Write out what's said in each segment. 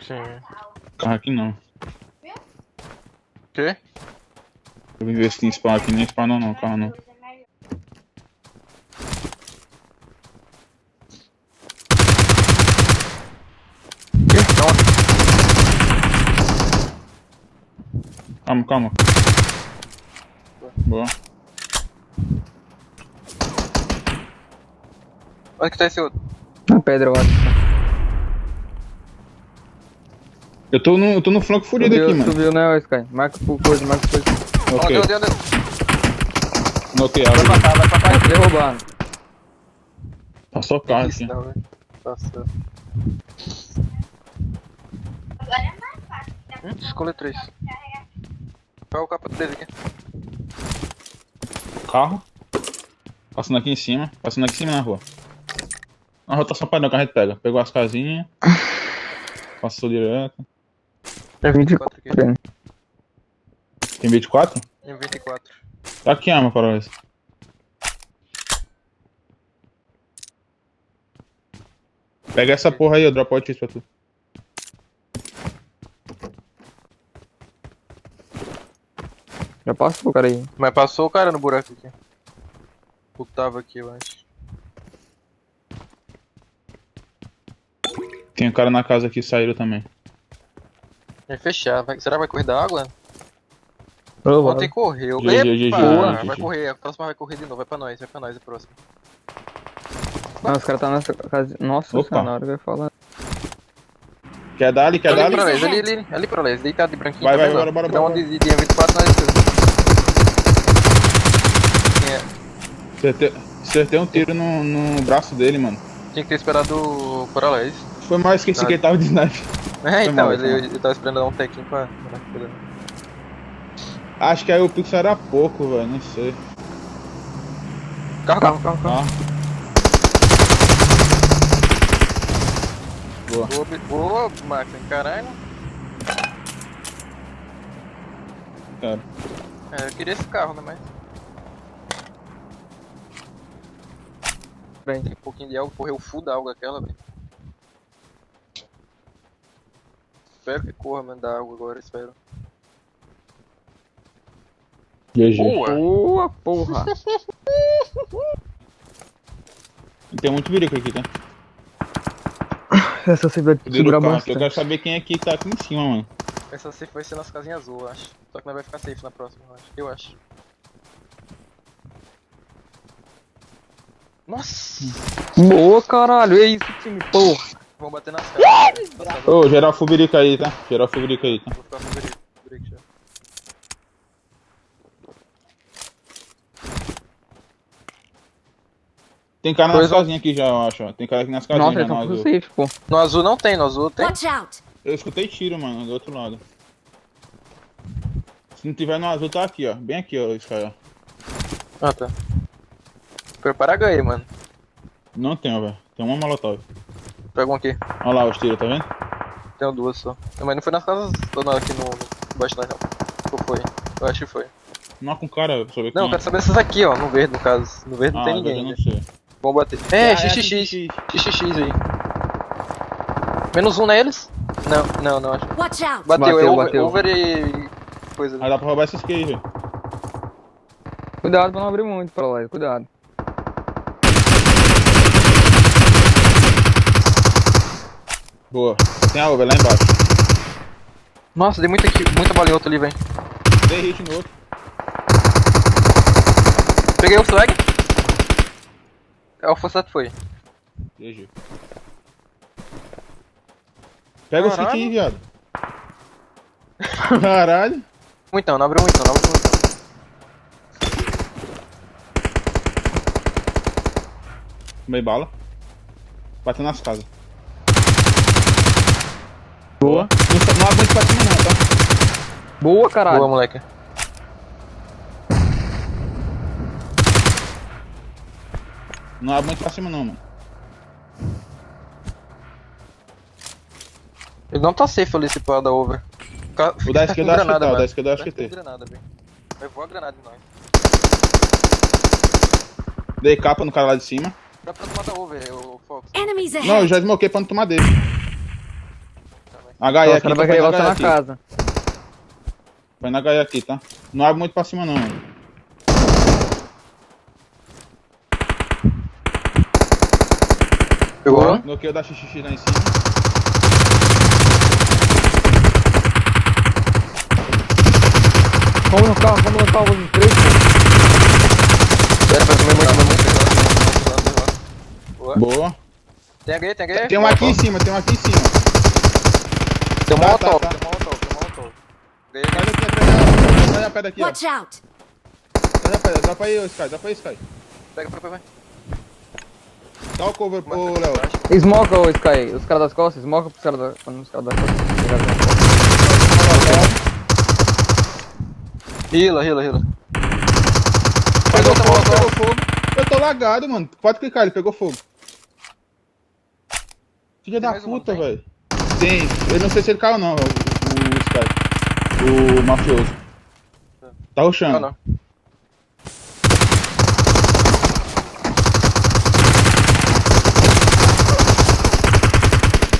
Sim. Carro aqui não. Quê? Eu vim ver se tem spawn aqui, nem spawn não, carro não. Calma, calma. Boa. Onde que tá esse outro? Na pedra, eu acho. Eu tô no flanco furido aqui, mano. Subiu, né, Sky? Marca por coisa, marca por coisa. Ok. Onde? Notei Vai algo. pra cá, vai pra cá. Vai derrubar. Passou o carro Isso aqui. não, velho. Passou. Escolha 3. Qual é o capa dele aqui? Carro. Passando aqui em cima. Passando aqui em cima na rua. Na rua tá só parando, o carro a gente pega. Pegou as casinhas. Passou direto. É 24 aqui. Tem 24? Tem 24. Tá aqui a arma para isso. Pega essa porra aí, eu dropo o isso pra tu. Já passou, cara aí. Mas passou o cara no buraco aqui. O que tava aqui, eu acho. Tem um cara na casa aqui, saíram também. Vai fechar. Será que vai correr da água? Provável. Ontem correu. GG, Epa! GG. Vai correr. A próxima vai correr de novo. Vai pra nós, a próxima. Não, os caras tá nessa casa. Nossa Opa. senhora, na hora que eu ia falar. Quer dar ali, quer dar Ali ali? pra nós, ali pra nós. Deitado de branquinho. Vai, tá vai, vendo? bora, Dá bora. um de 24 nós. Acertei um tiro no braço dele, mano. Tinha que ter esperado o Coralés. Foi mal, esqueci que ele tava de sniper. É, então, mal, ele tava esperando dar um tequinho pra... Acho que aí o pixel era pouco, velho, não sei. Carro. Ah. Boa. Boa, máquina, caralho. Cara. É, eu queria esse carro, né, mas... Bem. Tem um pouquinho de algo, correu full da alga aquela, velho. Espero que corra, mano, da água agora, espero. GG. Boa, porra. E tem muito virico aqui, tá? Essa você vai Poder segurar do carro aqui. Eu bastante. quero saber quem é que tá aqui em cima, mano. Essa safe vai ser nas casinhas azul, eu acho. Só que nós vai ficar safe na próxima, eu acho. Nossa! Boa, caralho. É isso, time, porra. Vamos bater nas casas. Ô, geral fubirica aí, tá? Geral fubirica aí, tá? Vou ficar com o break já. Tem cara nas Pois é. casinhas aqui já, eu acho. Ó. Tem cara aqui nas casinhas Nossa, já eles no são azul. tudo safe, pô. No azul não tem, no azul tem. Watch out! Eu escutei tiro, mano, do outro lado. Se não tiver no azul, tá aqui, ó. Bem aqui, ó, esse cara. Ah, tá. Prepara a aí, mano. Não tem, ó, velho. Tem uma molotov. Pega um aqui. Olha lá os tiros, tá vendo? Tenho duas só. Mas não foi nas casas ou não, aqui no baixo não. Ou foi? Eu acho que foi. Não com cara, pra saber Não, eu quem quero saber essas aqui, ó, no verde no caso. No verde não tem agora ninguém. eu né? não sei. Vamos bater. É, XXX. XXX aí. Menos um neles? Não, acho. Watch out! Bateu, é Bateu. over e... coisa. Aí dá pra roubar essas aqui aí, velho. Cuidado pra não abrir muito pra lá, cuidado. Boa. Tem a over lá embaixo. Nossa, dei muita bala em outro ali, velho. Dei hit no outro. Peguei o flag. O Fossato foi. GG. Pega os kits aí, viado. Caralho. Muitão, não abriu muito não, Tomei bala. Bateu nas casas. Boa. Não abre muito pra cima não, tá? Boa, caralho. Boa, moleque. Não abre muito pra cima não, mano. Ele não tá safe ali esse pau da over. O da esquerda eu acho que tá, o da esquerda eu acho que tem. tem. Granada, velho. Vai voar a granada em nós. Dei capa no cara lá de cima. Dá pra tomar da over, o Fox. Enemies ahead! Não, eu já desmoquei pra não tomar dele. Tá, vai. HE Nossa, aqui, o cara vai tô querer fazendo voltar HE na aqui. casa. Vai na HE aqui, tá? Não abre muito pra cima não, mano. Pegou? Noquei o da XXX lá em cima. Vamos no carro, vamos três. Pera, vai comer muito. Boa. Boa. Tem HE. Tem um aqui em cima, tem um aqui em cima. Tem um Tá, molotov, tá. tem um molotov. Sai daqui, atrás. Sai a pedra aqui, ó. Watch out! Sai a pedra. Dropa aí, ô Sky. Dropa aí, Sky. Pega, vai. Dá o cover pro Léo. Smoke ou Sky? Os caras das costas? Smoke pros caras das costas. Heala. Pegou fogo, molotov. pegou fogo. Eu tô lagado, mano. Pode clicar, ele pegou fogo. Filha da mais um, puta, não tem? velho. Tem. Eu não sei se ele caiu ou não, o Sky. O mafioso. Tá rushando. Não.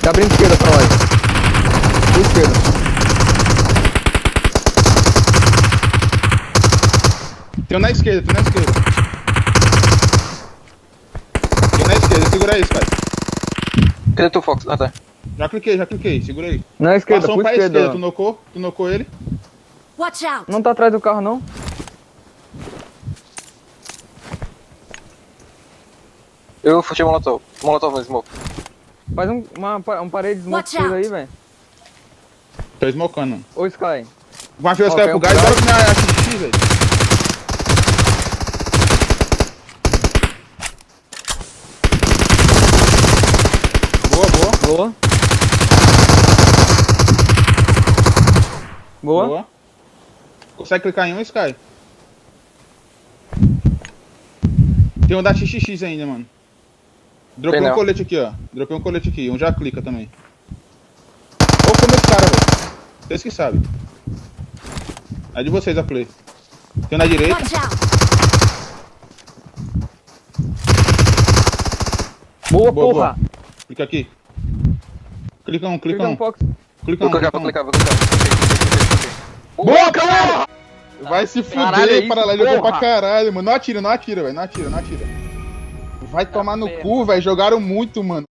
Tá abrindo esquerda pra lá. Do esquerda. Tem um na esquerda, Tem um na esquerda, segura aí, Sky. Cadê teu Fox? Ah, tá. Já cliquei, segura aí. Na esquerda, Passou um full pra esquerda, esquerda. tu nocou ele. Watch out! Não tá atrás do carro, não? Eu fechei o molotov. Molotov no smoke. Faz um parede de smoke Watch esquerda out. aí, velho. Tô smocando. Ô Sky. O mafioso Ó, caiu tem pro um gás, cara. bora com minha XXX, velho. Boa. Boa. Consegue clicar em um, Sky? Tem um da XXX ainda, mano. Dropei Tem um não. colete aqui, ó. Dropei um colete aqui. Um já clica também. Ou como esse cara, velho. Vocês que sabem. É de vocês a play. Tem um na direita. Watch out! Boa, Boa, porra. Clica aqui. Clica um. Clica no Fox. Clica Vou um. clicar. Boa, cara! Vai se fuder, Caralho, é isso, para lá, ele jogou pra porra. caralho, mano. Não atira, velho. Não atira. Vai tomar no cu, velho. Jogaram muito, mano.